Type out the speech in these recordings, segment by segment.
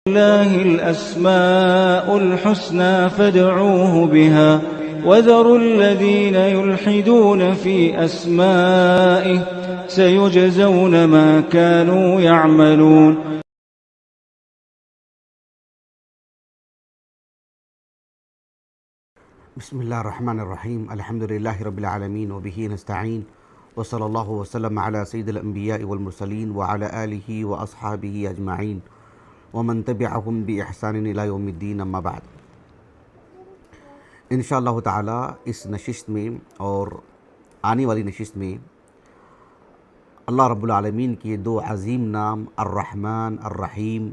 لله الأسماء الحسنى فادعوه بها وذروا الذين يلحدون في أسمائه سيجزون ما كانوا يعملون. بسم اللہ الرحمن الرحیم الحمدللہ رب العالمین وبہ نستعین وصلی اللہ وسلم علی سید الانبیاء والمرسلین وعلی آلہ واصحابہ اجمعین ومن تبعہم بإحسان الی یوم الدین اما بعد. انشاءاللہ تعالی اس نشست میں اور آنے والی نشست میں اللہ رب العالمین کے دو عظیم نام الرحمن الرحیم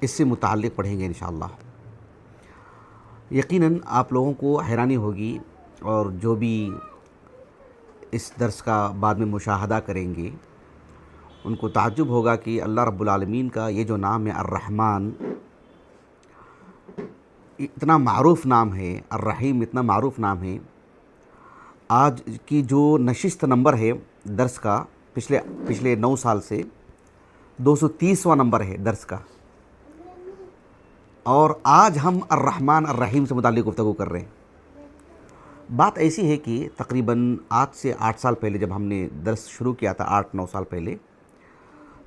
اس سے متعلق پڑھیں گے انشاءاللہ. یقیناً آپ لوگوں کو حیرانی ہوگی اور جو بھی اس درس کا بعد میں مشاہدہ کریں گے ان کو تعجب ہوگا کہ اللہ رب العالمین کا یہ جو نام ہے الرحمن اتنا معروف نام ہے، الرحیم اتنا معروف نام ہے. آج کی جو نشست نمبر ہے درس کا پچھلے 9 سال سے 230واں نمبر ہے درس کا، اور آج ہم الرحمن الرحیم سے متعلق گفتگو کر رہے ہیں. بات ایسی ہے کہ تقریباً آج سے 8 سال پہلے جب ہم نے درس شروع کیا تھا، 8-9 سال پہلے،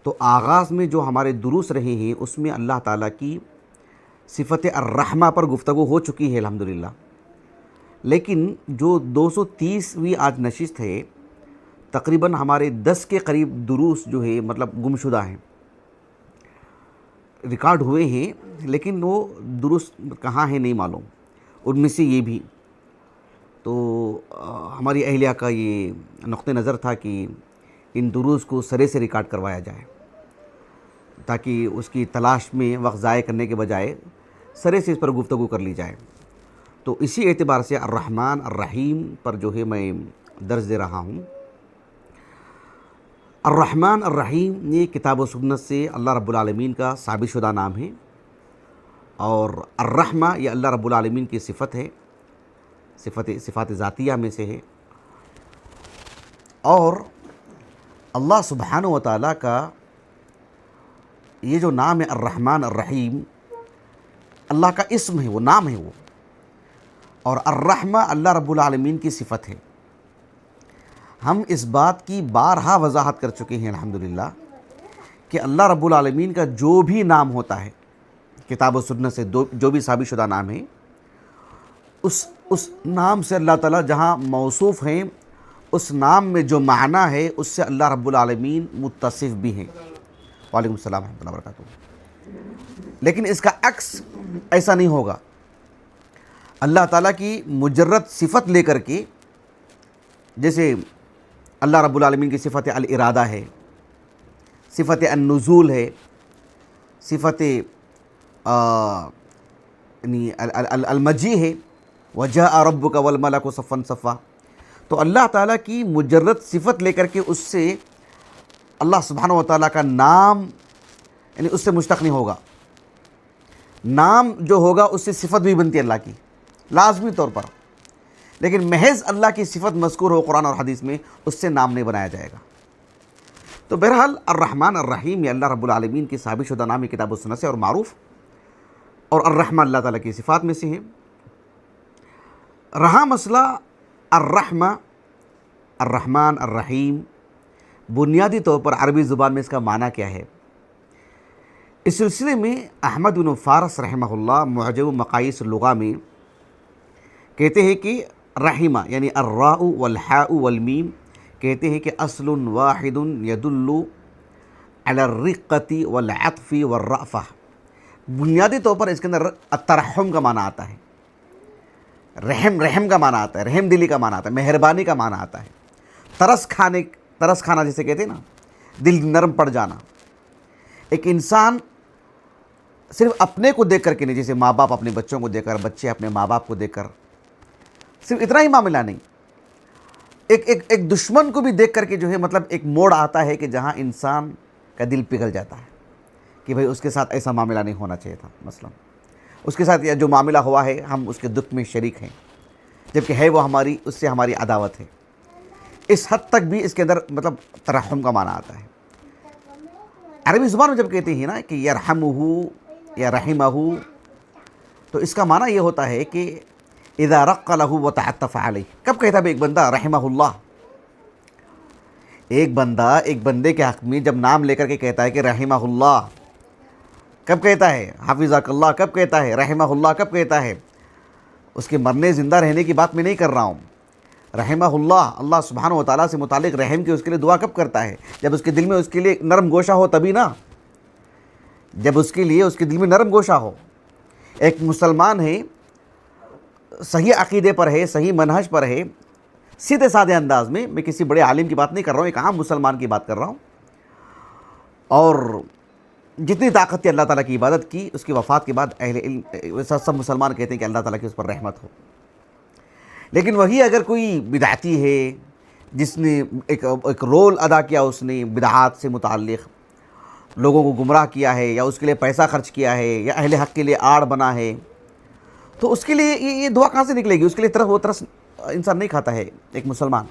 تو آغاز میں جو ہمارے دروس رہے ہیں اس میں اللہ تعالیٰ کی صفت الرحمہ پر گفتگو ہو چکی ہے الحمدللہ. لیکن جو 230ویں آج نشست ہے، تقریباً ہمارے 10 کے قریب دروس جو ہے مطلب گمشدہ ہیں، ریکارڈ ہوئے ہیں لیکن وہ درست کہاں ہیں نہیں معلوم. ان میں سے یہ بھی تو ہماری اہلیہ کا یہ نقطہ نظر تھا کہ ان دروس کو سرے سے ریکارڈ کروایا جائے تاکہ اس کی تلاش میں وقت ضائع کرنے کے بجائے سرے سے اس پر گفتگو کر لی جائے. تو اسی اعتبار سے الرحمن الرحیم پر جو ہے میں درس دے رہا ہوں. الرحمن الرحیم یہ کتاب و سنت سے اللہ رب العالمین کا ثابت شدہ نام ہے، اور الرحمہ یہ اللہ رب العالمین کی صفت ہے، صفات ذاتیہ میں سے ہے. اور اللہ سبحانہ و تعالیٰ کا یہ جو نام ہے الرحمن الرحیم اللہ کا اسم ہے، وہ نام ہے وہ، اور الرحمہ اللہ رب العالمین کی صفت ہے. ہم اس بات کی بارہا وضاحت کر چکے ہیں الحمدللہ کہ اللہ رب العالمین کا جو بھی نام ہوتا ہے کتاب و سنت سے جو بھی ثابت شدہ نام ہے، اس نام سے اللہ تعالیٰ جہاں موصوف ہیں، اس نام میں جو معنی ہے اس سے اللہ رب العالمین متصف بھی ہیں. وعلیکم السلام ورحمۃ اللہ وبرکاتہ. لیکن اس کا عکس ایسا نہیں ہوگا. اللہ تعالیٰ کی مجرد صفت لے کر کے، جیسے اللہ رب العالمین کی صفت الارادہ ہے، صفت النزول ہے، صفت المجیء ہے، وجاء ربک والملک صفا صفا. تو اللہ تعالیٰ کی مجرد صفت لے کر کے اس سے اللہ سبحانہ و تعالیٰ کا نام یعنی اس سے مشتق نہیں ہوگا. نام جو ہوگا اس سے صفت بھی بنتی ہے اللہ کی لازمی طور پر، لیکن محض اللہ کی صفت مذکور ہو قرآن اور حدیث میں اس سے نام نہیں بنایا جائے گا. تو بہرحال الرحمن الرحیم یہ اللہ رب العالمین کی ثابت شدہ نام کتاب و سنت سے اور معروف، اور الرحمہ اللہ تعالیٰ کی صفات میں سے ہیں. رہا مسئلہ الرحمہ، الرحمن الرحیم بنیادی طور پر عربی زبان میں اس کا معنی کیا ہے، اس سلسلے میں احمد بن فارس رحمہ اللہ معجم مقاییس اللغہ میں کہتے ہیں کہ رحمہ یعنی الراء والحاء والمیم کہتے ہیں کہ اصل واحد يدل علی الرقۃ والعطف والرأفہ. بنیادی طور پر اس کے اندر الترحم کا معنی آتا ہے، رحم کا معنی آتا ہے، رحم دلی کا معنی آتا ہے، مہربانی کا معنی آتا ہے، ترس کھانا جسے کہتے ہیں نا، دل نرم پڑ جانا. ایک انسان صرف اپنے کو دیکھ کر کے نہیں، جیسے ماں باپ اپنے بچوں کو دیکھ کر، بچے اپنے ماں باپ کو دیکھ کر، صرف اتنا ہی معاملہ نہیں، ایک دشمن کو بھی دیکھ کر کے جو ہے مطلب ایک موڑ آتا ہے کہ جہاں انسان کا دل پگھل جاتا ہے کہ بھئی اس کے ساتھ ایسا معاملہ نہیں ہونا چاہیے تھا. مثلا اس کے ساتھ جو معاملہ ہوا ہے ہم اس کے دکھ میں شریک ہیں، جبکہ ہے وہ اس سے ہماری عداوت ہے. اس حد تک بھی اس کے اندر مطلب ترحم کا معنی آتا ہے. عربی زبان میں جب کہتے ہیں نا کہ یرحمہ یا رحمہ، تو اس کا معنی یہ ہوتا ہے کہ اذا رق لہ وتعطف علیہ. کب کہتا ہے ایک بندہ رحمہ اللہ؟ ایک بندے کے حق میں جب نام لے کر کے کہتا ہے کہ رحمہ اللہ، کب کہتا ہے؟ حافظک اللہ کب کہتا ہے؟ رحمہ اللہ کب کہتا ہے؟ اس کے مرنے زندہ رہنے کی بات میں نہیں کر رہا ہوں. رحمہ اللہ، اللہ سبحانہ و تعالیٰ سے متعلق رحم کی اس کے لیے دعا کب کرتا ہے؟ جب اس کے دل میں اس کے لیے نرم گوشہ ہو تبھی نا. جب اس کے لیے اس کے دل میں نرم گوشہ ہو. ایک مسلمان ہے، صحیح عقیدے پر ہے، صحیح منہج پر ہے، سیدھے سادھے انداز میں کسی بڑے عالم کی بات نہیں کر رہا ہوں، ایک عام مسلمان کی بات کر رہا ہوں، اور جتنی طاقت تھی اللہ تعالیٰ کی عبادت کی، اس کی وفات کے بعد اہل علم سب مسلمان کہتے ہیں کہ اللہ تعالیٰ کی اس پر رحمت ہو. لیکن وہی اگر کوئی بدعتی ہے جس نے ایک رول ادا کیا، اس نے بدعات سے متعلق لوگوں کو گمراہ کیا ہے، یا اس کے لیے پیسہ خرچ کیا ہے، یا اہل حق کے لیے آڑ بنا ہے، تو اس کے لیے یہ دعا کہاں سے نکلے گی؟ اس کے لیے وہ ترس انسان نہیں کھاتا ہے ایک مسلمان.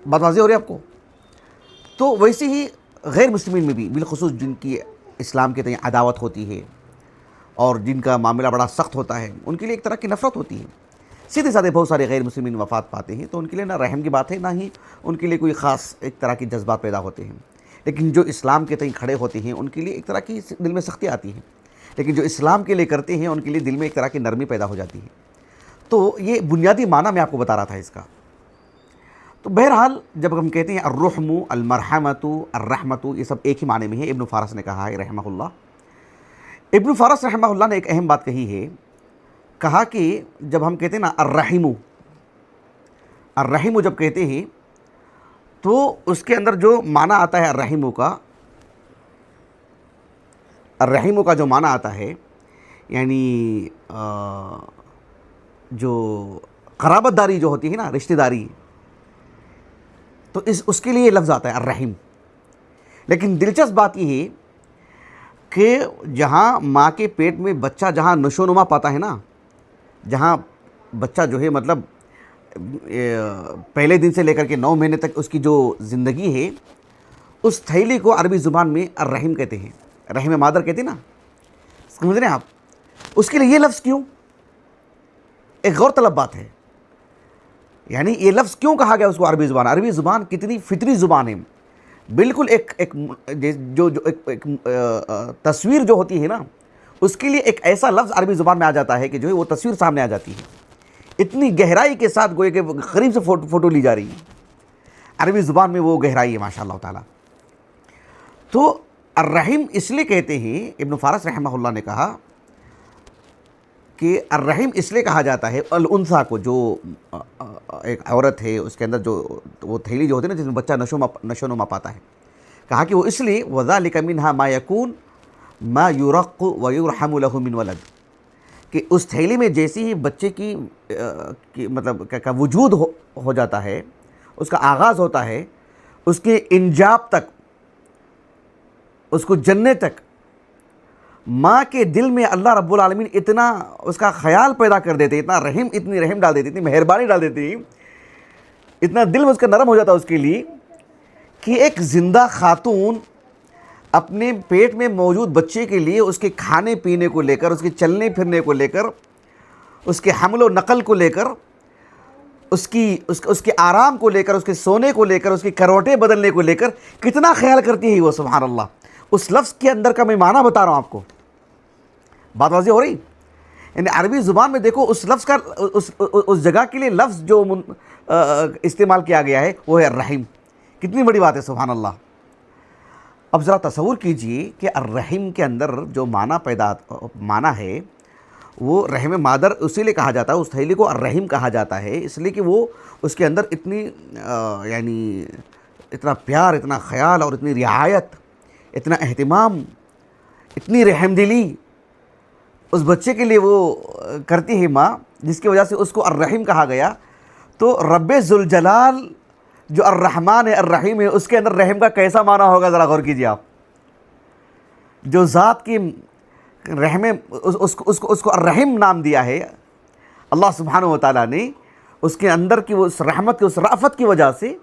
بات واضح ہو رہی ہے آپ کو؟ تو ویسے ہی غیر مسلمین میں بھی، بالخصوص جن کی اسلام کے تئیں عداوت ہوتی ہے اور جن کا معاملہ بڑا سخت ہوتا ہے، ان کے لیے ایک طرح کی نفرت ہوتی ہے. سیدھے سادھے بہت سارے غیر مسلمین وفات پاتے ہیں، تو ان کے لیے نہ رحم کی بات ہے، نہ ہی ان کے لیے کوئی خاص ایک طرح کی جذبات پیدا ہوتے ہیں. لیکن جو اسلام کے تئیں کھڑے ہوتے ہیں ان کے لیے ایک طرح کی دل میں سختی آتی ہے. لیکن جو اسلام کے لیے کرتے ہیں ان کے لیے دل میں ایک طرح کی نرمی پیدا ہو جاتی ہے. تو یہ بنیادی معنی میں آپ کو بتا رہا تھا اس کا. تو بہرحال جب ہم کہتے ہیں الرحم، المرحمت، الرحمت، یہ سب ایک ہی معنی میں ہے. ابن فارس نے کہا ہے رحمہ اللہ. ابن فارس رحمہ اللہ نے ایک اہم بات کہی ہے. کہا کہ جب ہم کہتے ہیں نا الرحم جب کہتے ہیں تو اس کے اندر جو معنی آتا ہے الرحم کا جو معنی آتا ہے، یعنی جو قرابت داری جو ہوتی ہے نا، رشتہ داری، تو اس کے لیے یہ لفظ آتا ہے الرحیم. لیکن دلچسپ بات یہ ہے کہ جہاں ماں کے پیٹ میں بچہ جہاں نشو نما پاتا ہے نا، جہاں بچہ جو ہے مطلب پہلے دن سے لے کر کے 9 مہینے تک اس کی جو زندگی ہے، اس تھیلی کو عربی زبان میں الرحیم کہتے ہیں، رحم مادر کہتے ہیں نا. سمجھ رہے ہیں آپ؟ اس کے لیے یہ لفظ کیوں؟ ایک غور طلب بات ہے. یعنی یہ لفظ کیوں کہا گیا اس کو عربی زبان؟ عربی زبان کتنی فطری زبان ہے. بالکل ایک تصویر جو ہوتی ہے نا، اس کے لیے ایک ایسا لفظ عربی زبان میں آ جاتا ہے کہ جو ہے وہ تصویر سامنے آ جاتی ہے. اتنی گہرائی کے ساتھ گویا کہ قریب سے فوٹو لی جا رہی ہے. عربی زبان میں وہ گہرائی ہے ماشاء اللہ تعالیٰ. تو الرحیم اس لیے کہتے ہیں، ابن فارس رحمہ اللہ نے کہا کہ الرحیم اس لیے کہا جاتا ہے الانثیٰ کو، جو ایک عورت ہے اس کے اندر جو وہ تھیلی جو ہوتی ہے نا، جس میں بچہ نشو نما پاتا ہے. کہا کہ وہ اس لیے وَذَلِكَ مِنْهَا مَا يَكُونُ مَا يُرَقُّ وَيُرْحَمُ لَهُ مِنْ وَلَدٍ، کہ اس تھیلی میں جیسی ہی بچے کی مطلب کا وجود ہو جاتا ہے، اس کا آغاز ہوتا ہے، اس کے انجاب تک، اس کو جننے تک، ماں کے دل میں اللہ رب العالمین اتنا اس کا خیال پیدا کر دیتے، اتنی رحم ڈال دیتے، اتنی مہربانی ڈال دیتے، اتنا دل میں اس کا نرم ہو جاتا اس کے لیے کہ ایک زندہ خاتون اپنے پیٹ میں موجود بچے کے لیے اس کے کھانے پینے کو لے کر، اس کے چلنے پھرنے کو لے کر، اس کے حمل و نقل کو لے کر، اس کے آرام کو لے کر، اس کے سونے کو لے کر، اس کے کروٹیں بدلنے کو لے کر کتنا خیال کرتی ہے وہ. سبحان اللہ. اس لفظ کے اندر کا میں معنی بتا رہا ہوں آپ کو. بات واضح ہو رہی؟ یعنی عربی زبان میں دیکھو اس لفظ کا اس جگہ کے لیے لفظ جو استعمال کیا گیا ہے وہ ہے الرحیم. کتنی بڑی بات ہے. سبحان اللہ. اب ذرا تصور کیجئے کہ الرحیم کے اندر جو معنی ہے وہ رحم مادر اسی لیے کہا جاتا ہے، اس تھیلی کو الرحیم کہا جاتا ہے اس لیے کہ وہ اس کے اندر اتنی یعنی اتنا پیار، اتنا خیال اور اتنی رعایت، اتنا اہتمام، اتنی رحم دلی اس بچے کے لیے وہ کرتی ہے ماں، جس کی وجہ سے اس کو الرحیم کہا گیا. تو رب ذوالجلال جو الرحمن ہے، الرحیم ہے، اس کے اندر رحم کا کیسا معنی ہوگا ذرا غور کیجیے آپ. جو ذات کی رحم، اس کو الرحیم نام دیا ہے اللہ سبحانہ و تعالیٰ نے، اس کے اندر کی وہ اس رحمت کی، اس رأفت کی وجہ سے،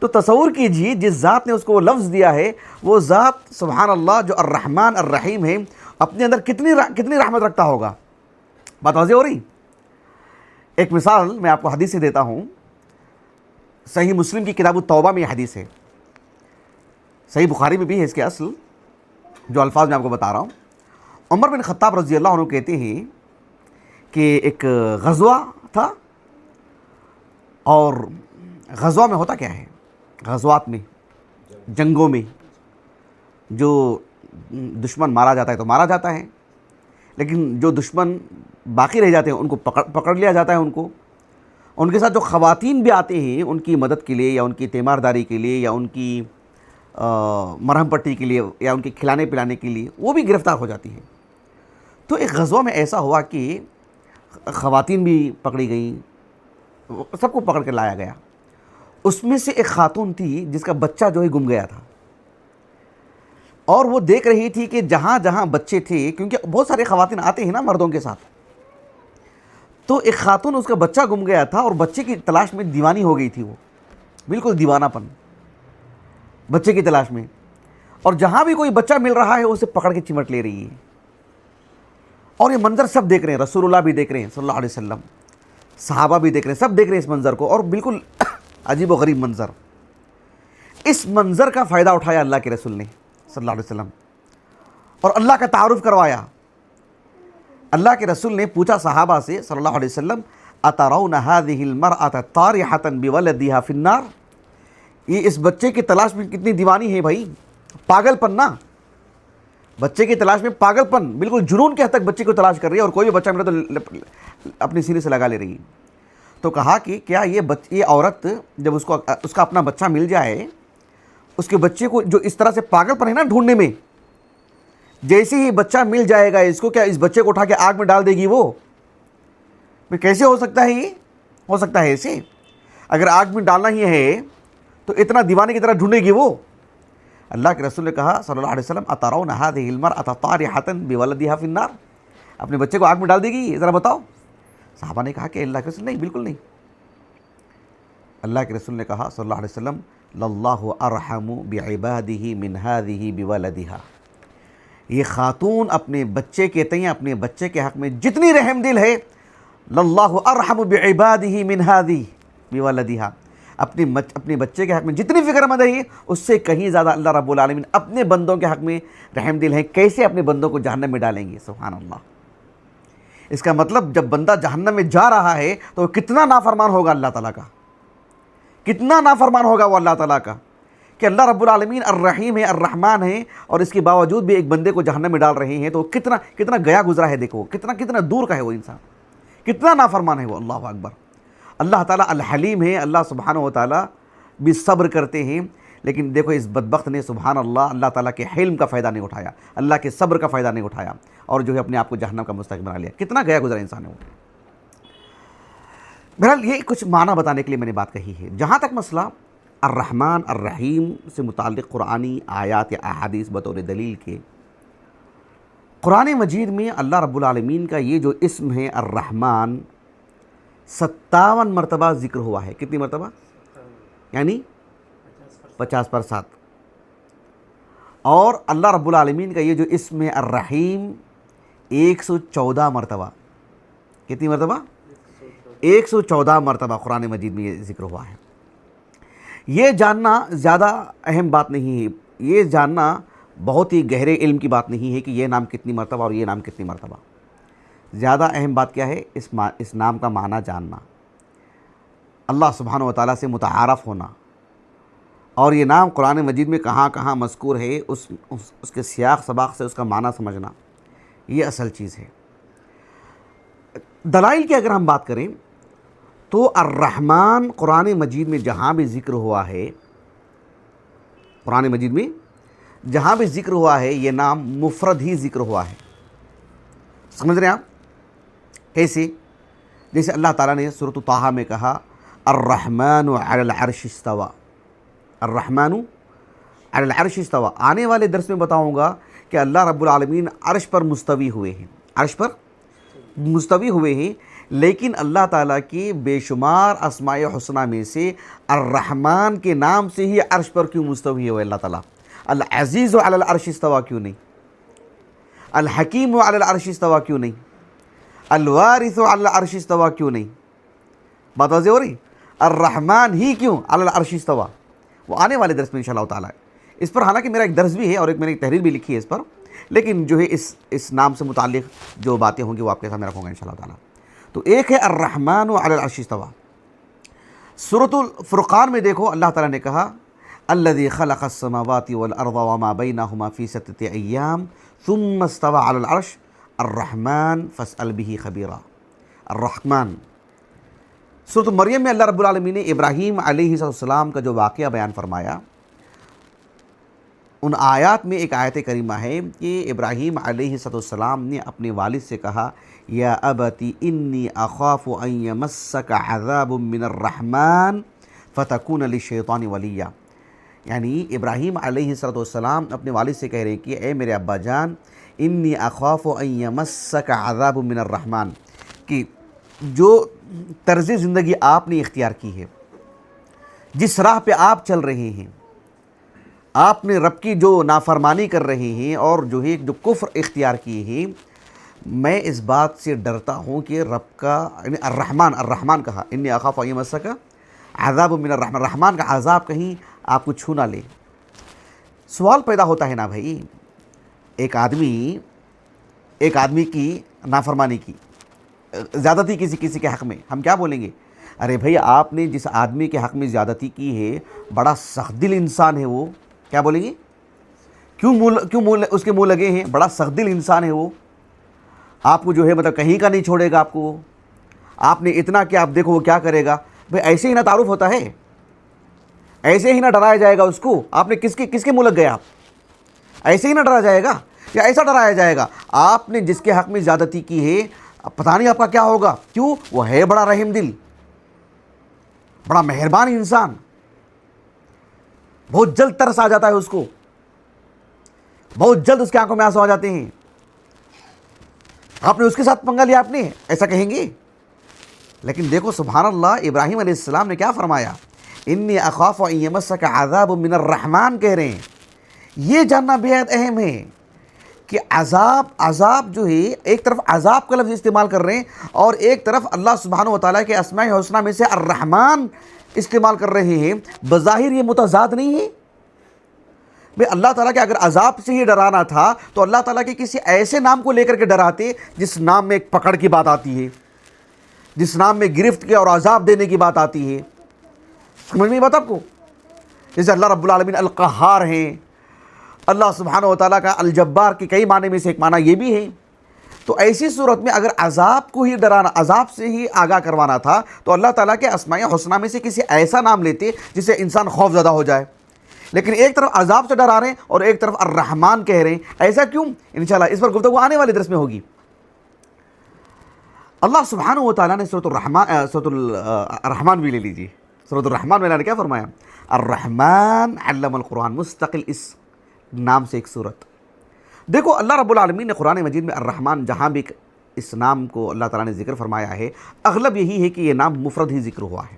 تو تصور کیجیے جس ذات نے اس کو وہ لفظ دیا ہے وہ ذات سبحان اللہ جو الرحمن الرحیم ہے اپنے اندر کتنی رحمت رکھتا ہوگا. بات واضح ہو رہی؟ ایک مثال میں آپ کو حدیث سے دیتا ہوں. صحیح مسلم کی کتاب التوبہ میں یہ حدیث ہے, صحیح بخاری میں بھی ہے اس کے اصل جو الفاظ میں آپ کو بتا رہا ہوں. عمر بن خطاب رضی اللہ عنہ کہتے ہیں کہ ایک غزوہ تھا, اور غزوہ میں ہوتا کیا ہے, غزوات میں جنگوں میں جو دشمن مارا جاتا ہے تو مارا جاتا ہے, لیکن جو دشمن باقی رہ جاتے ہیں ان کو پکڑ لیا جاتا ہے. ان کے ساتھ جو خواتین بھی آتے ہیں ان کی مدد کے لیے یا ان کی تیمارداری کے لیے یا ان کی مرہم پٹی کے لیے یا ان کے کھلانے پلانے کے لیے وہ بھی گرفتار ہو جاتی ہیں. تو ایک غزوہ میں ایسا ہوا کہ خواتین بھی پکڑی گئیں, سب کو پکڑ کے لایا گیا. اس میں سے ایک خاتون تھی جس کا بچہ جو ہے گم گیا تھا, اور وہ دیکھ رہی تھی کہ جہاں جہاں بچے تھے, کیونکہ بہت سارے خواتین آتے ہیں نا مردوں کے ساتھ, تو ایک خاتون اس کا بچہ گم گیا تھا اور بچے کی تلاش میں دیوانی ہو گئی تھی, وہ بالکل دیوانہ پن بچے کی تلاش میں, اور جہاں بھی کوئی بچہ مل رہا ہے اسے پکڑ کے چمٹ لے رہی ہے. اور یہ منظر سب دیکھ رہے ہیں, رسول اللہ بھی دیکھ رہے ہیں صلی اللہ علیہ وسلم, صحابہ بھی دیکھ رہے ہیں, سب دیکھ رہے ہیں اس منظر کو, اور بالکل عجیب و غریب منظر. اس منظر کا فائدہ اٹھایا اللہ کے رسول نے صلی اللہ علیہ وسلم اور اللہ کا تعارف کروایا. اللہ کے رسول نے پوچھا صحابہ سے صلی اللہ علیہ وسلم, اترون هذه المرأة طارحة بولدها في النار, یہ اس بچے کی تلاش میں کتنی دیوانی ہے بھائی, پاگل پن نا, بچے کی تلاش میں پاگل پن, بالکل جنون کے حد تک بچے کو تلاش کر رہی ہے, اور کوئی بھی بچہ ملے تو اپنی سینے سے لگا لے رہی ہے. تو کہا کہ کیا یہ عورت جب اس کا اپنا بچہ مل جائے, اس کے بچے کو جو اس طرح سے پاگل پن ہے نا ڈھونڈنے میں, جیسے ہی بچہ مل جائے گا اس کو, کیا اس بچے کو اٹھا کے آگ میں ڈال دے گی وہ؟ کیسے ہو سکتا ہے, یہ ہو سکتا ہے ایسے؟ اگر آگ میں ڈالنا ہی ہے تو اتنا دیوانے کی طرح ڈھونڈے گی وہ. اللہ کے رسول نے کہا صلی اللہ علیہ وسلم, اترون هذه المرأة طارحة بولدها في النار, اپنے بچے کو آگ میں ڈال دے گی, ذرا بتاؤ. صحابہ نے کہا کہ اللہ کے رسول نہیں, بالکل نہیں. اللہ کے رسول نے کہا صلی اللہ علیہ وسلم, للہ ارحم بعباده من هذه بولدها, یہ خاتون اپنے بچے کے تئیں, اپنے بچے کے حق میں جتنی رحم دل ہے, للہ ارحم بعباده من هذه بولدها, اپنے بچے کے حق میں جتنی فکر مند ہے اس سے کہیں زیادہ اللہ رب العالمین اپنے بندوں کے حق میں رحم دل ہیں. کیسے اپنے بندوں کو جہنم میں ڈالیں گے؟ سبحان اللہ. اس کا مطلب جب بندہ جہنم میں جا رہا ہے تو کتنا نافرمان ہوگا اللہ تعالیٰ کا, کتنا نافرمان ہوگا وہ اللہ تعالیٰ کا, کہ اللہ رب العالمین الرحیم ہے, الرحمن ہے, اور اس کے باوجود بھی ایک بندے کو جہنم میں ڈال رہے ہیں. تو کتنا گیا گزرا ہے, دیکھو کتنا دور کا ہے وہ انسان, کتنا نافرمان ہے وہ. اللہ اکبر. اللہ تعالیٰ الحلیم ہے, اللہ سبحانہ و تعالیٰ بھی صبر کرتے ہیں. لیکن دیکھو اس بدبخت نے سبحان اللہ تعالیٰ کے حلم کا فائدہ نہیں اٹھایا, اللہ کے صبر کا فائدہ نہیں اٹھایا, اور جو ہے اپنے آپ کو جہنم کا مستحق بنا لیا. کتنا گیا گزرا انسان ہے وہ. بہرحال یہ کچھ معنی بتانے کے لیے میں نے بات کہی ہے. جہاں تک مسئلہ الرحمن الرحیم سے متعلق قرآنی آیات یا احادیث بطور دلیل کے, قرآن مجید میں اللہ رب العالمین کا یہ جو اسم ہے الرحمن 57 مرتبہ ذکر ہوا ہے. کتنی مرتبہ؟ یعنی 50%. اور اللہ رب العالمین کا یہ جو اسم ہے الرحیم 114 مرتبہ. کتنی مرتبہ؟ 114 مرتبہ قرآن مجید میں یہ ذکر ہوا ہے. یہ جاننا زیادہ اہم بات نہیں ہے, یہ جاننا بہت ہی گہرے علم کی بات نہیں ہے کہ یہ نام کتنی مرتبہ اور یہ نام کتنی مرتبہ. زیادہ اہم بات کیا ہے؟ اس نام کا معنی جاننا, اللہ سبحانہ و تعالیٰ سے متعارف ہونا, اور یہ نام قرآن مجید میں کہاں کہاں مذکور ہے اس کے سیاق سباق سے اس کا معنی سمجھنا, یہ اصل چیز ہے. دلائل کی اگر ہم بات کریں تو الرحمن قرآن مجید میں جہاں بھی ذکر ہوا ہے, قرآن مجید میں جہاں بھی ذکر ہوا ہے یہ نام مفرد ہی ذکر ہوا ہے. سمجھ رہے ہیں آپ؟ کیسے؟ جیسے اللہ تعالیٰ نے سورۃ طٰہٰ میں کہا الرحمن علی العرش استوى, الرحمن علی العرش استوى. آنے والے درس میں بتاؤں گا کہ اللہ رب العالمین عرش پر مستوی ہوئے ہیں, عرش پر مستوی ہوئے ہیں. لیکن اللہ تعالیٰ کی بے شمار اسماء حسنہ میں سے الرحمن کے نام سے ہی عرش پر کیوں مستوی ہے وہ اللہ تعالیٰ؟ العزیز علی العرش استویٰ کیوں نہیں؟ الحکیم علی العرش استویٰ کیوں نہیں؟ الوارث علی العرش استویٰ کیوں نہیں؟ بات واضح ہو رہی؟ الرحمن ہی کیوں علی العرش استویٰ؟ وہ آنے والے درس میں انشاءاللہ تعالیٰ اس پر، حالانکہ میرا ایک درس بھی ہے اور میں نے ایک تحریر بھی لکھی ہے اس پر، لیکن جو ہے اس نام سے متعلق جو باتیں ہوں گی وہ آپ کے سامنے رکھوں گا انشاءاللہ تعالیٰ۔ تو ایک ہے الرحمن علی العرش استویٰ۔ سورۃ الفرقان میں دیکھو اللہ تعالیٰ نے کہا الذی خلق السماوات والارض وما بینہما فی ستۃ ایام ثم استوى علی العرش الرحمن فاسأل به خبیرا۔ الرحمن۔ سورۃ مریم میں اللہ رب العالمین نے ابراہیم علیہ السلام کا جو واقعہ بیان فرمایا، ان آیات میں ایک آیت کریمہ ہے کہ ابراہیم علیہ السلام نے اپنے والد سے کہا یا ابتی انی اخاف ان یمسک عذاب من الرحمن فتکون للشیطان ولیا۔ یعنی ابراہیم علیہ السلام اپنے والد سے کہہ رہے ہیں کہ اے میرے ابا جان، انی اخاف ان یمسک عذاب من الرحمن، کہ جو طرز زندگی آپ نے اختیار کی ہے، جس راہ پہ آپ چل رہے ہیں، آپ نے رب کی جو نافرمانی کر رہے ہیں اور جو ہے جو کفر اختیار کیے ہیں، میں اس بات سے ڈرتا ہوں کہ رب کا یعنی الرحمن کہا انی اخاف ان یمسک عذاب من الرحمن، رحمان کا عذاب کہیں آپ کو چھو نہ لے۔ سوال پیدا ہوتا ہے نا بھائی، ایک آدمی کی نافرمانی کی، زیادتی کسی کے حق میں، ہم کیا بولیں گے؟ ارے بھائی آپ نے جس آدمی کے حق میں زیادتی کی ہے بڑا سخت دل انسان ہے وہ، کیا بولیں گے؟ کیوں اس کے منہ لگے ہیں؟ بڑا سخت دل انسان ہے وہ، آپ کو جو ہے مطلب کہیں کا نہیں چھوڑے گا آپ کو، آپ نے اتنا کہ آپ دیکھو وہ کیا کرے گا۔ بھائی ایسے ہی نہ تعارف ہوتا ہے، ایسے ہی نہ ڈرایا جائے گا اس کو۔ آپ نے کس کے منہ لگ گئے؟ آپ ایسے ہی نہ ڈرایا جائے گا یا ایسا ڈرایا جائے گا؟ آپ نے جس کے حق میں زیادتی کی ہے پتہ نہیں آپ کا کیا ہوگا، کیوں؟ وہ ہے بڑا رحم دل، بڑا مہربان انسان، بہت جلد ترس آ جاتا ہے اس کو، بہت جلد اس کے آنکھوں میں آنسو آ جاتے ہیں۔ آپ نے اس کے ساتھ پنگا لیا، آپ نے ایسا کہیں گے؟ لیکن دیکھو سبحان اللہ، ابراہیم علیہ السلام نے کیا فرمایا؟ انی اخاف ان یمسک عذاب من الرحمن کہہ رہے ہیں۔ یہ جاننا بہت اہم ہے کہ عذاب جو ہے، ایک طرف عذاب کا لفظ استعمال کر رہے ہیں اور ایک طرف اللہ سبحانہ و تعالیٰ کے اسماء حسنہ میں سے الرحمن استعمال کر رہے ہیں۔ بظاہر یہ متضاد نہیں ہے؟ بھئی اللہ تعالیٰ کے اگر عذاب سے ہی ڈرانا تھا تو اللہ تعالیٰ کے کسی ایسے نام کو لے کر کے ڈراتے جس نام میں ایک پکڑ کی بات آتی ہے، جس نام میں گرفت کے اور عذاب دینے کی بات آتی ہے۔ سمجھ میں بات آپ کو؟ جیسے اللہ رب العالمین القہار ہیں، اللہ سبحانہ و تعالیٰ کا الجبار کے کئی معنی میں سے ایک معنی یہ بھی ہے۔ تو ایسی صورت میں اگر عذاب کو ہی ڈرانا، عذاب سے ہی آگاہ کروانا تھا تو اللہ تعالیٰ کے اسماء حسنہ میں سے کسی ایسا نام لیتے جسے انسان خوف زدہ ہو جائے۔ لیکن ایک طرف عذاب سے ڈرا رہے ہیں اور ایک طرف الرحمن کہہ رہے ہیں، ایسا کیوں؟ انشاءاللہ اس پر گفتگو آنے والے درس میں ہوگی۔ اللہ سبحانہ و تعالیٰ نے سورۃ الرحمن بھی لے لیجیے، سورۃ الرحمن میں اللہ نے کیا فرمایا؟ الرحمن علم القرآن، مستقل اس نام سے ایک سورت۔ دیکھو اللہ رب العالمین نے قرآن مجید میں الرحمن جہاں بھی اس نام کو اللہ تعالیٰ نے ذکر فرمایا ہے، اغلب یہی ہے کہ یہ نام مفرد ہی ذکر ہوا ہے،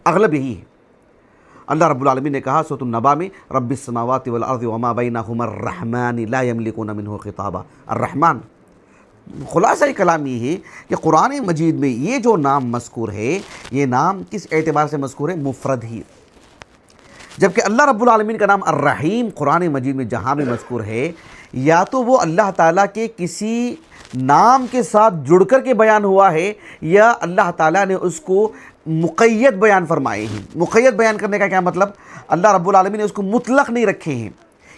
اغلب یہی ہے۔ اللہ رب العالمین نے کہا سورۃ النبا میں رب السماوات والارض وما بینہما الرحمن لا یملکون منہ خطابا۔ الرحمن، خلاصہ کلام یہ ہے کہ قرآن مجید میں یہ جو نام مذکور ہے، یہ نام کس اعتبار سے مذکور ہے؟ مفرد ہی۔ جبکہ اللہ رب العالمین کا نام الرحیم قرآن مجید میں جہاں بھی مذکور ہے، یا تو وہ اللہ تعالیٰ کے کسی نام کے ساتھ جڑ کر کے بیان ہوا ہے، یا اللہ تعالیٰ نے اس کو مقید بیان فرمائے ہیں۔ مقید بیان کرنے کا کیا مطلب؟ اللہ رب العالمین نے اس کو مطلق نہیں رکھے ہیں،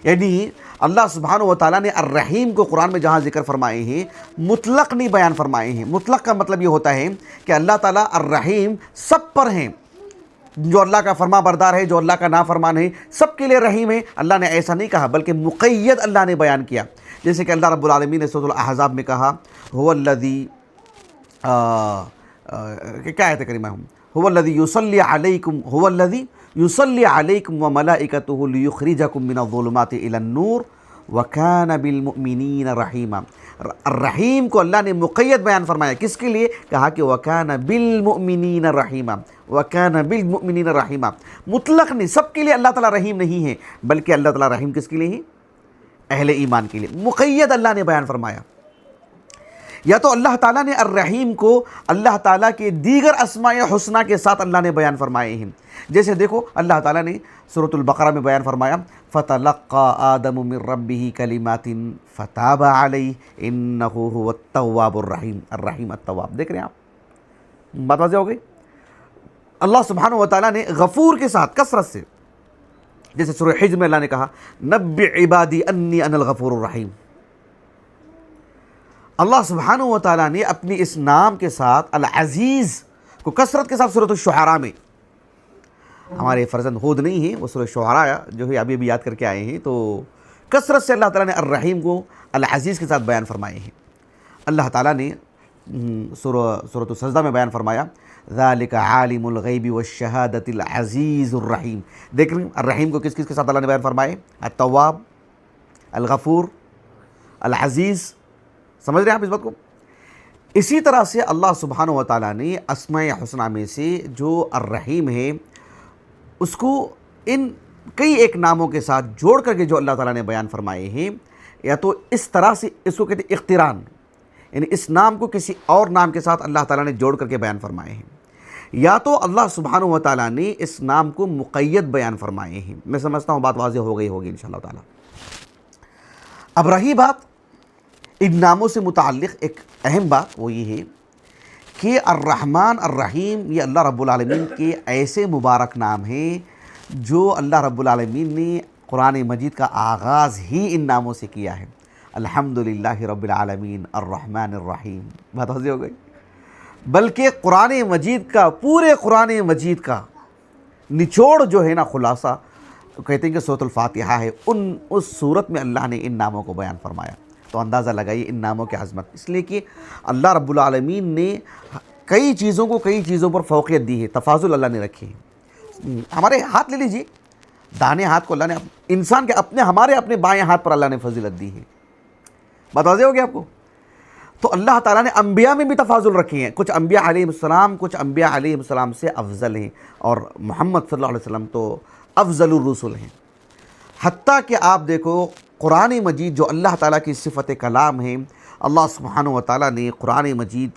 یعنی اللہ سبحانہ و تعالیٰ نے الرحیم کو قرآن میں جہاں ذکر فرمائے ہیں مطلق نہیں بیان فرمائے ہیں۔ مطلق کا مطلب یہ ہوتا ہے کہ اللہ تعالیٰ الرحیم سب پر ہیں، جو اللہ کا فرما بردار ہے، جو اللہ کا نافرمان ہے، سب کے لیے رحیم ہے۔ اللہ نے ایسا نہیں کہا بلکہ مقید اللہ نے بیان کیا، جیسے کہ اللہ رب العالمین نے سورۃ الاحزاب میں کہا هو الذی کیا آیت کریمہ ہم هو الذی یصلی علیکم هو الذی یصلی علیکم وملائکتہ لیخرجکم من الظلمات الی النور وَكَانَ بِالْمُؤْمِنِينَ رَحِيمًا. الرحیم کو اللہ نے مقید بیان فرمایا. کس کے لیے؟ کہا کہ وَكَانَ بِالْمُؤْمِنِينَ رَحِيمًا. وَكَانَ بِالْمُؤْمِنِينَ رَحِيمًا. مطلق نہیں، سب کے لیے اللہ تعالیٰ رحیم نہیں ہے، بلکہ اللہ تعالیٰ رحیم کس کے لیے ہے؟ اہل ایمان کے لیے. مقید اللہ نے بیان فرمایا. یا تو اللہ تعالیٰ نے الرحیم کو اللہ تعالیٰ کے دیگر اسماء حسنہ کے ساتھ اللہ نے بیان فرمائے ہیں. جیسے دیکھو اللہ تعالیٰ نے سورۃ البقرہ میں بیان فرمایا فَتَلَقَّى آدَمُ مِن رَبِّهِ كَلِمَاتٍ فَتَابَ عَلَيْهِ إِنَّهُ هُوَ التَّوَّابُ الرَّحِيمُ. الرحیم التواب. دیکھ رہے ہیں آپ، بات واضح ہو گئی. اللہ سبحانہ و تعالیٰ نے غفور کے ساتھ کثرت سے، جیسے سورہ حجر میں اللہ نے کہا نَبِّئْ عِبَادِي أَنِّي أَنَا الْغَفُورُ الرَّحِيمُ. اللہ سبحانہ و تعالیٰ نے اپنی اس نام کے ساتھ العزیز کو کثرت کے ساتھ سورۃ الشعراء میں، ہمارے فرزند ہود نہیں ہیں، وہ سورۃ شعراء جو ہے ابھی یاد کر کے آئے ہیں، تو کثرت سے اللہ تعالیٰ نے الرحیم کو العزیز کے ساتھ بیان فرمائے ہیں. اللہ تعالیٰ نے سورۃ السجدہ میں بیان فرمایا ذالک عالم الغیب والشہادۃ العزیز الرحیم. دیکھ رہے ہیں الرحیم کو کس کس کے ساتھ اللہ نے بیان فرمائے؟ التواب، الغفور، العزیز. سمجھ رہے ہیں آپ اس بات کو؟ اسی طرح سے اللہ سبحانہ و تعالیٰ نے اسماء حسنہ میں سے جو الرحیم ہے اس کو ان کئی ایک ناموں کے ساتھ جوڑ کر کے جو اللہ تعالیٰ نے بیان فرمائے ہیں، یا تو اس طرح سے اس کو کہتے ہیں اقتران، یعنی اس نام کو کسی اور نام کے ساتھ اللہ تعالیٰ نے جوڑ کر کے بیان فرمائے ہیں، یا تو اللہ سبحانہ و تعالیٰ نے اس نام کو مقید بیان فرمائے ہیں. میں سمجھتا ہوں بات واضح ہو گئی ہوگی انشاءاللہ تعالیٰ. اب رہی بات ان ناموں سے متعلق ایک اہم بات، وہ یہ ہے کہ الرحمن الرحیم یہ اللہ رب العالمین کے ایسے مبارک نام ہیں جو اللہ رب العالمین نے قرآن مجید کا آغاز ہی ان ناموں سے کیا ہے. الحمدللہ رب العالمین الرحمن الرحیم. بات واضح ہو گئی. بلکہ قرآن مجید کا، پورے قرآن مجید کا نچوڑ جو ہے نا، خلاصہ کہتے ہیں کہ سورۃ الفاتحہ ہے، اس صورت میں اللہ نے ان ناموں کو بیان فرمایا. تو اندازہ لگائیے ان ناموں کی عظمت، اس لیے کہ اللہ رب العالمین نے کئی چیزوں کو کئی چیزوں پر فوقیت دی ہے، تفاضل اللہ نے رکھی ہے. ہمارے ہاتھ لے لیجیے، دانے ہاتھ کو اللہ نے انسان کے ہمارے اپنے بائیں ہاتھ پر اللہ نے فضیلت دی ہے. بات واضح ہو گیا آپ کو؟ تو اللہ تعالیٰ نے انبیاء میں بھی تفاضل رکھے ہیں. کچھ انبیاء علیہ السلام سے افضل ہیں، اور محمد صلی اللہ علیہ وسلم تو افضل الرسل ہیں. حتیٰ کہ آپ دیکھو قرآن مجید جو اللہ تعالیٰ کی صفت کلام ہے، اللہ سبحانہ و تعالیٰ نے قرآن مجید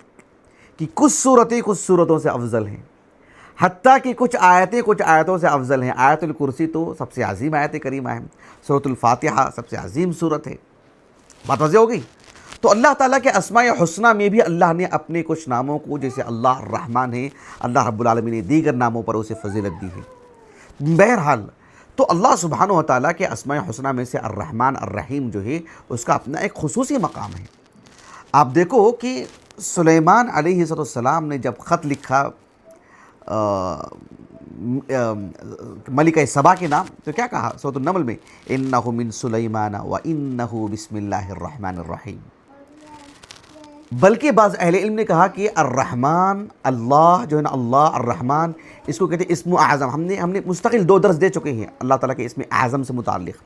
کی کچھ صورتوں سے افضل ہیں. حتیٰ کہ کچھ آیتوں سے افضل ہیں. آیت الکرسی تو سب سے عظیم آیت کریمہ ہے. سورۃ الفاتحہ سب سے عظیم صورت ہے. بات واضح ہو گئی؟ تو اللہ تعالیٰ کے اسماء حسنہ میں بھی اللہ نے اپنے کچھ ناموں کو، جیسے اللہ الرحمن ہے، اللہ رب العالمین نے دیگر ناموں پر اسے فضیلت دی ہے. بہرحال تو اللہ سبحانہ و تعالیٰ کے اسماء حسنہ میں سے الرحمن الرحیم جو ہے اس کا اپنا ایک خصوصی مقام ہے. آپ دیکھو کہ سلیمان علیہ السلام نے جب خط لکھا ملکہ سبا کے نام، تو کیا کہا سورۃ النمل میں انہ من سلیمان و انہ بسم اللہ الرحمن الرحیم. بلکہ بعض اہل علم نے کہا کہ الرحمن، اللہ جو ہے نا، اللہ الرحمن، اس کو کہتے ہیں اسم اعظم. ہم نے مستقل 2 درس دے چکے ہیں اللہ تعالیٰ کے اسم اعظم سے متعلق.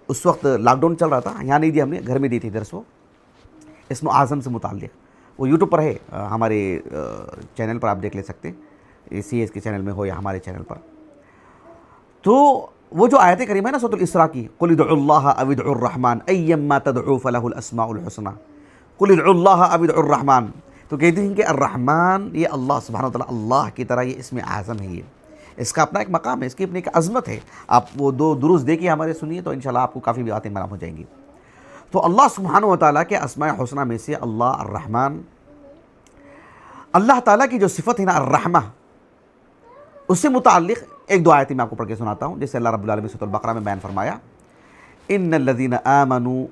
اس وقت لاک ڈاؤن چل رہا تھا، یہاں نہیں دی ہم نے، گھر میں دی تھی درس. وہ اسم اعظم سے متعلق وہ یوٹیوب پر ہے، ہمارے چینل پر آپ دیکھ لے سکتے ہیں، CS کے چینل میں ہو یا ہمارے چینل پر. تو وہ جو آیت کریمہ ہے نا سورۃ الاسراء کی، قل ادعوا اللہ او ادعوا الرحمن ایما تدعوا فلہ الاسماء الحسنى، قل ادعوا اللہ او ادعوا الرحمن. تو کہتے ہیں کہ الرحمن یہ اللہ سبحانہ وتعالیٰ اللہ کی طرح یہ اسم اعظم ہے. یہ اس کا اپنا ایک مقام ہے، اس کی اپنی ایک عظمت ہے. آپ وہ 2 دروس دیکھیے ہمارے، سنیے، تو انشاءاللہ آپ کو کافی باتیں معلوم ہو جائیں گی. تو اللہ سبحانہ و تعالیٰ کے اسماء حسنہ میں سے اللہ الرحمن، اللہ تعالیٰ کی جو صفت ہے نا الرحمہ، اس سے متعلق 1-2 آیتیں میں آپ کو پڑھ کے سناتا ہوں. جیسے اللہ رب العالمین سورۃ البقرہ میں بیان فرمایا ان الذین آمنوا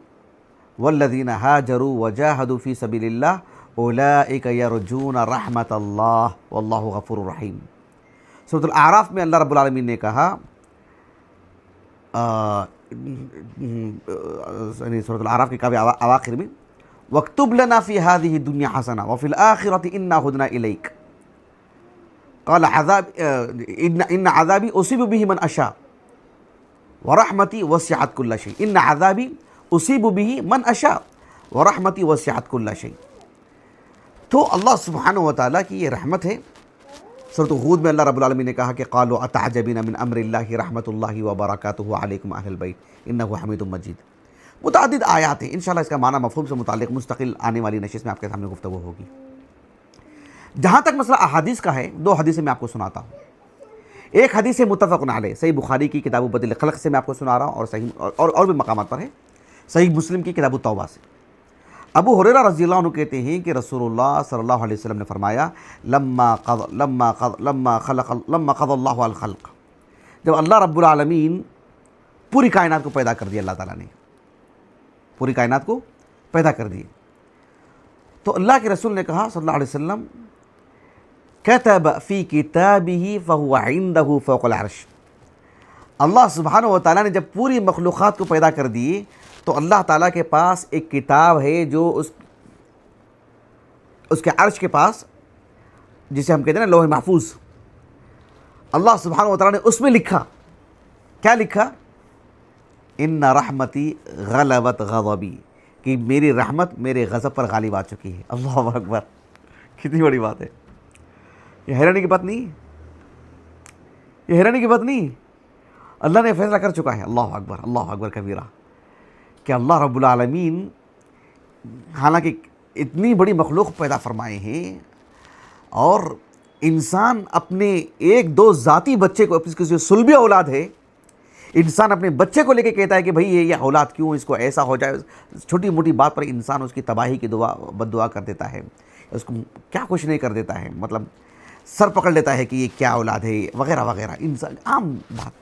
والذین ہاجروا وجاہدوا فی سبیل اللہ اولئک یرجون رحمت اللہ واللہ غفور رحیم. سورۃ الاعراف میں اللہ رب العالمین نے کہا، سورۃ الاعراف کے کافی اواخر میں وَاكْتُبْ لَنَا فِي هَذِهِ الدُّنْيَا حَسَنَةً وَفِي الْآخِرَةِ إِنَّا هُدْنَا إِلَيْكَ قَالَ إِنَّ عَذَابِي أُصِيبُ بِهِ مَنْ أَشَاءُ ورحمتی وسعت کل شیء ان عذابی اصیب به من اشاء ورحمتی وسعت کل شیء. تو اللہ سبحانہ و تعالیٰ کی یہ رحمت ہے. سورۃ ہود میں اللہ رب العالمین نے کہا کہ قالوا اتعجبین من امر اللہ رحمت اللہ وبرکاتہ علیکم اہل البیت انہ حمید مجید. متعدد آیات ہیں. انشاءاللہ اس کا معنی مفہوم سے متعلق مستقل آنے والی نشست میں آپ کے سامنے گفتگو ہوگی. جہاں تک مسئلہ احادیث کا ہے، دو حدیثیں میں آپ کو سناتا ہوں. ایک حدیث متفق علیہ صحیح بخاری کی کتاب بدل خلق سے میں آپ کو سنا رہا ہوں، اور صحیح اور بھی مقامات پر ہے. صحیح مسلم کی کتاب التوبہ سے ابو ہریرہ رضی اللہ عنہ کہتے ہیں کہ رسول اللہ صلی اللہ علیہ وسلم نے فرمایا لما قضى اللہ الخلق، جب اللہ رب العالمین پوری کائنات کو پیدا کر دیا، اللہ تعالیٰ نے پوری کائنات کو پیدا کر دی، تو اللہ کے رسول نے کہا صلی اللہ علیہ وسلم كتب فی کتابہ فہو عنده فوق العرش. اللہ سبحانہ و تعالیٰ نے جب پوری مخلوقات کو پیدا کر دی تو اللہ تعالیٰ کے پاس ایک کتاب ہے جو اس کے عرش کے پاس، جسے ہم کہتے ہیں نا لوح محفوظ، اللہ سبحانہ و تعالیٰ نے اس میں لکھا. کیا لکھا؟ ان رحمتی غلبت غضبی، کہ میری رحمت میرے غضب پر غالب آ چکی ہے. اللہ اکبر، کتنی بڑی بات ہے. یہ حیرانی کی بات نہیں، یہ حیرانی کی بات نہیں. اللہ نے فیصلہ کر چکا ہے. اللہ اکبر کبیرہ، کہ اللہ رب العالمین حالانکہ اتنی بڑی مخلوق پیدا فرمائے ہیں، اور انسان اپنے ایک دو ذاتی بچے کو، کسی سلبی اولاد ہے، انسان اپنے بچے کو لے کے کہتا ہے کہ بھئی یہ اولاد کیوں اس کو ایسا ہو جائے. چھوٹی موٹی بات پر انسان اس کی تباہی کی بد دعا کر دیتا ہے، اس کو کیا کچھ نہیں کر دیتا ہے، مطلب سر پکڑ لیتا ہے کہ یہ کیا اولاد ہے وغیرہ وغیرہ. انسان عام بات.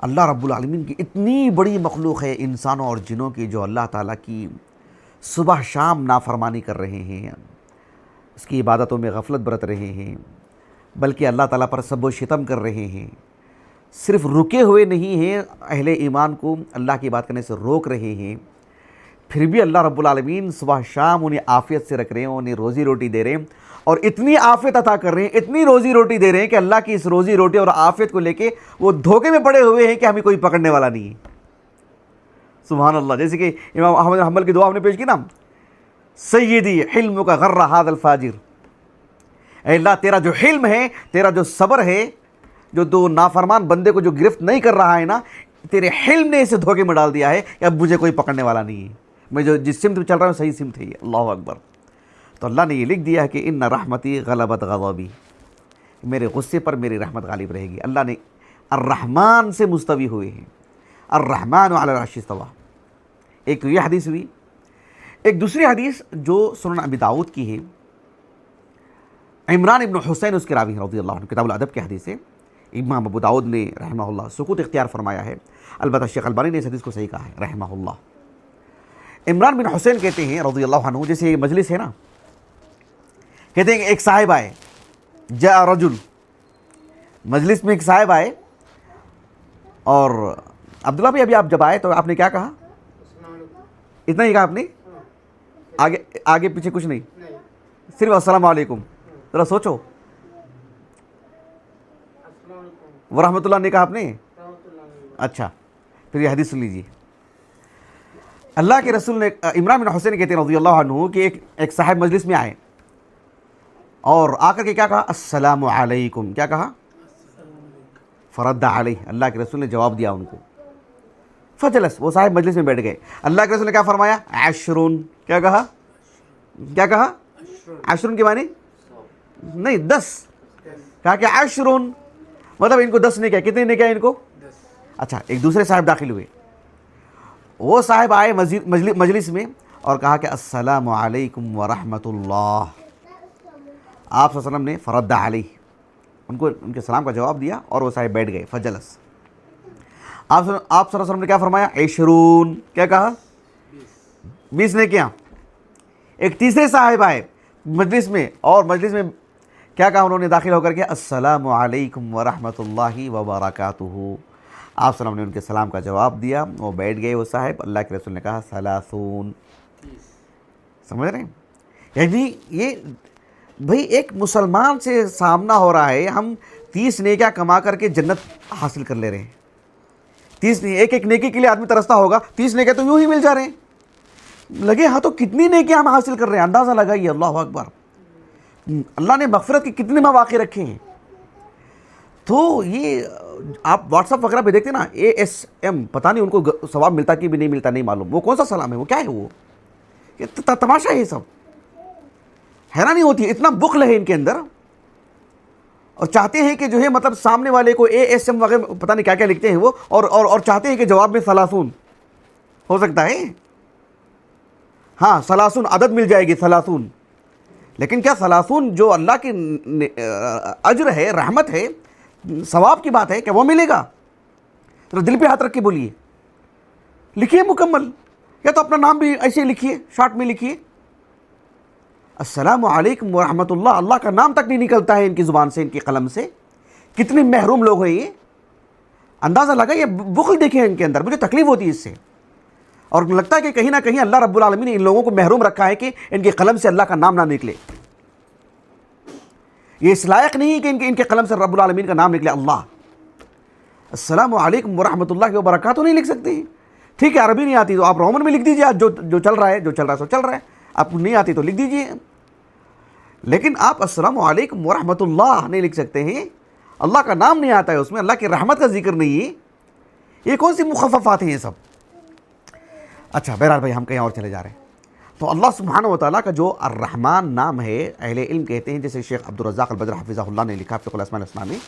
اللہ رب العالمین کی اتنی بڑی مخلوق ہے انسانوں اور جنوں کی، جو اللہ تعالیٰ کی صبح شام نافرمانی کر رہے ہیں، اس کی عبادتوں میں غفلت برت رہے ہیں، بلکہ اللہ تعالیٰ پر سب و شتم کر رہے ہیں. صرف رکے ہوئے نہیں ہیں، اہل ایمان کو اللہ کی بات کرنے سے روک رہے ہیں، پھر بھی اللہ رب العالمین صبح شام انہیں عافیت سے رکھ رہے ہیں، انہیں روزی روٹی دے رہے ہیں، اور اتنی عافیت عطا کر رہے ہیں، اتنی روزی روٹی دے رہے ہیں کہ اللہ کی اس روزی روٹی اور عافیت کو لے کے وہ دھوکے میں پڑے ہوئے ہیں کہ ہمیں کوئی پکڑنے والا نہیں ہے. سبحان اللہ. جیسے کہ امام احمد بن حنبل کی دعا ہم نے پیش کی نا، سیدی حلم کا غر ھذا الفاجر، اے اللہ تیرا جو حلم ہے، تیرا جو صبر ہے، جو دو نافرمان بندے کو جو گرفت نہیں کر رہا ہے نا، تیرے حلم نے اسے دھوکے میں ڈال دیا ہے کہ اب مجھے کوئی پکڑنے والا نہیں ہے، میں جو جس سمت میں چل رہا ہوں صحیح سمت ہے یہ. اللہ اکبر. تو اللہ نے یہ لکھ دیا ہے کہ ان رحمتی غلبت غضبی، میرے غصے پر میری رحمت غالب رہے گی. اللہ نے الرحمن سے مستوی ہوئے ہیں، الرحمن علی العرش استویٰ. ایک تو یہ حدیث ہوئی. ایک دوسری حدیث جو سنن ابی داؤد کی ہے، عمران ابن حسین اس کے راوی ہیں رضی اللہ عنہ، کتاب الادب کی حدیث ہے. امام ابو داؤد نے رحمہ اللہ سکوت اختیار فرمایا ہے، البتہ شیخ البانی نے اس حدیث کو صحیح کہا ہے رحمہ اللہ. عمران بن حسین کہتے ہیں رضی اللہ عنہ، جیسے یہ مجلس ہے نا، کہتے ہیں کہ ایک صاحب آئے، جاء رجل، مجلس میں ایک صاحب آئے، اور عبداللہ بھائی ابھی آپ جب آئے تو آپ نے کیا کہا؟ اتنا ہی کہا آپ نے؟ آگے پیچھے کچھ نہیں، صرف السلام علیکم. ذرا سوچو، ورحمۃ اللہ نے کہا آپ نے؟ اچھا، پھر یہ حدیث سن لیجیے. اللہ کے رسول نے، عمران بن حسین کہتے ہیں رضی اللہ عنہ کہ ایک صاحب مجلس میں آئے اور آ کر کے کیا کہا؟ السلام علیکم. کیا کہا؟ فرد علیہ، اللہ کے رسول نے جواب دیا ان کو. فجلس، وہ صاحب مجلس میں بیٹھ گئے. اللہ کے رسول نے کیا فرمایا؟ عشرون. کیا کہا؟ کیا کہا؟ عشرون کے معنی نہیں 10، کہا کہ عشرون، مطلب ان کو 10 نے کیا، کتنے نے کیا ان کو؟ اچھا. ایک دوسرے صاحب داخل ہوئے، وہ صاحب آئے مجلس میں اور کہا کہ السلام علیکم ورحمۃ اللہ. آپ صلی اللہ علیہ وسلم نے فرد علیہ، ان کے سلام کا جواب دیا اور وہ صاحب بیٹھ گئے. فجلس. آپ صلی اللہ علیہ وسلم نے کیا فرمایا؟ عشرون. کیا کہا؟ 20 نے کیا. ایک تیسرے صاحب آئے مجلس میں، اور مجلس میں کیا کہا انہوں نے داخل ہو کر کے؟ السلام علیکم ورحمۃ اللہ وبرکاتہ. آپ صلی اللہ علیہ وسلم نے ان کے سلام کا جواب دیا، وہ بیٹھ گئے وہ صاحب. اللہ کے رسول نے کہا ثلاثون. سمجھ رہے ہیں؟ یعنی یہ بھئی ایک مسلمان سے سامنا ہو رہا ہے، ہم 30 نیکیاں کما کر کے جنت حاصل کر لے رہے ہیں. 30 ایک ایک نیکی کے لیے آدمی ترستا ہوگا، 30 نیکی تو یوں ہی مل جا رہے ہیں، لگے ہاں تو کتنی نیکیاں ہم حاصل کر رہے ہیں، اندازہ لگائیے، اللہ اکبر، اللہ نے مغفرت کے کتنے مواقع رکھے ہیں۔ تو یہ آپ واٹس ایپ وغیرہ پہ دیکھتے ہیں نا، ASM، پتہ نہیں ان کو ثواب ملتا کہ بھی نہیں ملتا، نہیں معلوم، وہ کون سا سلام ہے، وہ کیا ہے، وہ یہ تماشا ہے، یہ سب حیرانی ہوتی ہے، اتنا بخل ہے ان کے اندر، اور چاہتے ہیں کہ جو ہے مطلب سامنے والے کو ASM وغیرہ پتہ نہیں کیا کیا لکھتے ہیں وہ، اور چاہتے ہیں کہ جواب میں 30 ہو سکتا ہے، ہاں 30 عدد مل جائے گی 30، لیکن کیا 30 جو اللہ کی اجر ہے، رحمت ہے، ثواب کی بات ہے، کہ وہ ملے گا؟ تو دل پہ ہاتھ رکھ کے بولیے، لکھیے مکمل، یا تو اپنا نام بھی ایسے لکھیے، شارٹ میں لکھیے، السلام علیکم ورحمۃ اللہ، اللہ کا نام تک نہیں نکلتا ہے ان کی زبان سے، ان کی قلم سے، کتنے محروم لوگ ہیں یہ، اندازہ لگا، یہ بخل دیکھیں ان کے اندر، مجھے تکلیف ہوتی ہے اس سے، اور لگتا ہے کہ کہیں نہ کہیں اللہ رب العالمین نے ان لوگوں کو محروم رکھا ہے کہ ان کی قلم سے اللہ کا نام نہ نکلے، یہ اس لائق نہیں کہ ان کے قلم سے رب العالمین کا نام نکلے، اللہ، السلام علیکم ورحمۃ اللہ وبرکاتہ نہیں لکھ سکتے، ٹھیک ہے، عربی نہیں آتی تو آپ رومن میں لکھ دیجیے، جو چل رہا ہے سو چل رہا ہے، آپ کو نہیں آتی تو لکھ دیجیے، لیکن آپ السلام علیکم ورحمۃ اللہ نہیں لکھ سکتے ہیں، اللہ کا نام نہیں آتا ہے اس میں، اللہ کی رحمت کا ذکر نہیں ہے، یہ کون سی مخففات ہیں یہ سب؟ اچھا بہرحال بھائی، ہم کہیں اور چلے جا رہے ہیں۔ تو اللہ سبحانہ و تعالیٰ کا جو الرحمن نام ہے، اہل علم کہتے ہیں، جیسے شیخ عبدالرزاق البدر حفظہ اللہ نے لکھا فقہ الاسماء الحسنیٰ میں،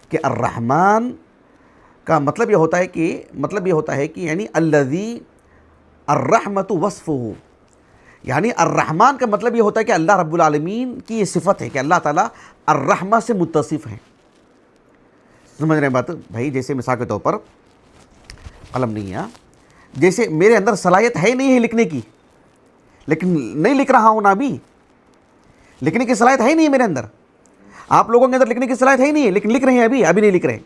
کہ الرحمن کا مطلب یہ ہوتا ہے کہ یعنی الذی الرحمت وصفہ، یعنی الرحمن کا مطلب یہ ہوتا ہے کہ اللہ رب العالمین کی یہ صفت ہے کہ اللہ تعالیٰ الرحمہ سے متصف ہے۔ سمجھ رہے ہیں بات بھائی؟ جیسے مثال کے طور پر قلم نہیں ہے، جیسے میرے اندر صلاحیت ہے نہیں ہے لکھنے کی، لیکن نہیں لکھ رہا ہوں نا، ابھی لکھنے کی صلاحیت ہے نہیں ہے میرے اندر، آپ لوگوں کے اندر لکھنے کی صلاحیت ہے نہیں ہے، لیکن لکھ رہے ہیں، ابھی نہیں لکھ رہے،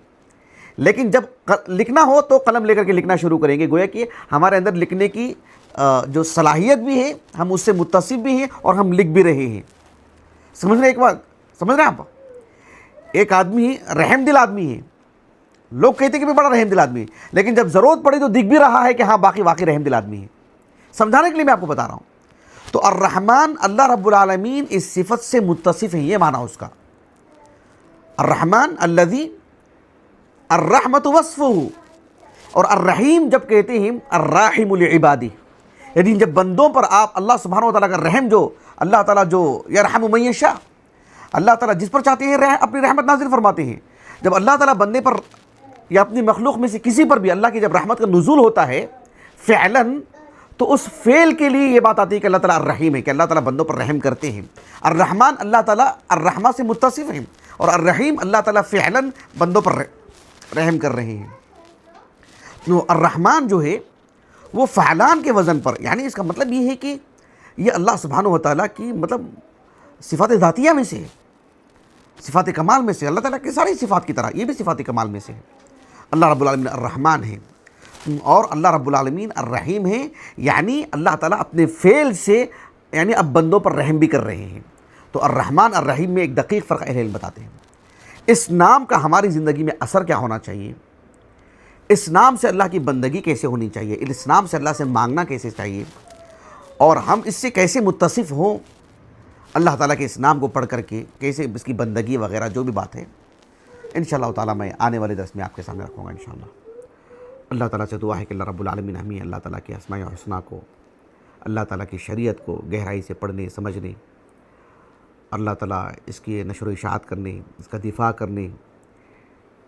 لیکن جب لکھنا ہو تو قلم لے کر کے لکھنا شروع کریں گے، گویا کہ ہمارے اندر لکھنے کی جو صلاحیت بھی ہے، ہم اس سے متصف بھی ہیں اور ہم لکھ بھی رہے ہیں۔ سمجھ رہے ایک بات، سمجھ رہے ہیں آپ؟ ایک آدمی رحم دل آدمی ہے، لوگ کہتے ہیں کہ بڑا رحم دل آدمی ہے، لیکن جب ضرورت پڑی تو دکھ بھی رہا ہے کہ ہاں واقعی رحم دل آدمی ہے۔ سمجھانے کے لیے میں آپ کو بتا رہا ہوں۔ تو الرحمن، اللہ رب العالمین اس صفت سے متصف ہے، یہ معنی اس کا، الرحمن الذی الرحمت وصفہ، اور الرحیم جب کہتے ہیں الراحم لعبادہ، یعنی جب بندوں پر آپ اللہ سبحانہ و تعالیٰ کا رحم، جو اللہ تعالیٰ جو یرحم من یشاء، اللہ تعالیٰ جس پر چاہتے ہیں اپنی رحمت نازل فرماتے ہیں، جب اللہ تعالیٰ بندے پر یا اپنی مخلوق میں سے کسی پر بھی اللہ کی جب رحمت کا نزول ہوتا ہے فعلاً، تو اس فعل کے لیے یہ بات آتی ہے کہ اللہ تعالیٰ الرحیم ہے، کہ اللہ تعالیٰ بندوں پر رحم کرتے ہیں۔ الرحمن، اللہ تعالیٰ الرحمہ سے متصف ہیں، اور الرحیم، اللہ تعالیٰ فعلاً بندوں پر رحم کر رہے ہیں۔ تو الرحمن جو ہے وہ فعلان کے وزن پر، یعنی اس کا مطلب یہ ہے کہ یہ اللہ سبحانہ و تعالیٰ کی مطلب صفات ذاتیہ میں سے ہے، صفات کمال میں سے، اللہ تعالیٰ کی ساری صفات کی طرح یہ بھی صفات کمال میں سے ہے۔ اللہ رب العالمین الرحمن ہے اور اللہ رب العالمین الرحیم ہے، یعنی اللہ تعالیٰ اپنے فعل سے یعنی اب بندوں پر رحم بھی کر رہے ہیں۔ تو الرحمن الرحیم میں ایک دقیق فرق اہل علم بتاتے ہیں۔ اس نام کا ہماری زندگی میں اثر کیا ہونا چاہیے، اس نام سے اللہ کی بندگی کیسے ہونی چاہیے، اس نام سے اللہ سے مانگنا کیسے چاہیے، اور ہم اس سے کیسے متصف ہوں اللہ تعالیٰ کے اس نام کو پڑھ کر کے، کیسے اس کی بندگی وغیرہ جو بھی بات ہے، انشاءاللہ تعالیٰ میں آنے والے درس میں آپ کے سامنے رکھوں گا انشاءاللہ۔ اللہ تعالیٰ سے دعا ہے کہ اللہ رب العالمین ہمیں اللہ تعالیٰ کے اسماء الحسنیٰ کو، اللہ تعالیٰ کی شریعت کو گہرائی سے پڑھنے سمجھنے، اللہ تعالیٰ اس کی نشر و اشاعت کرنے، اس کا دفاع کرنے،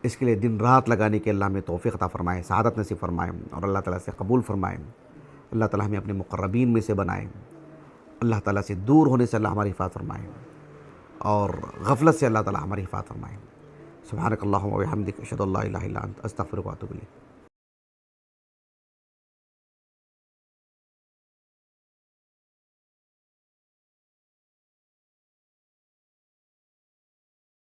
اس کے لیے دن رات لگانے کے اللہ ہمیں توفیق عطا فرمائے، سعادت نصیب فرمائے، اور اللہ تعالیٰ سے قبول فرمائے، اللہ تعالیٰ ہمیں اپنے مقربین میں سے بنائے، اللہ تعالیٰ سے دور ہونے سے اللہ ہماری حفاظت فرمائے، اور غفلت سے اللہ تعالیٰ ہماری حفاظت فرمائے۔ سبحانک اللہم و بحمدک، اشہد ان لا الہ الا انت، استغفرک و اتوب الیک۔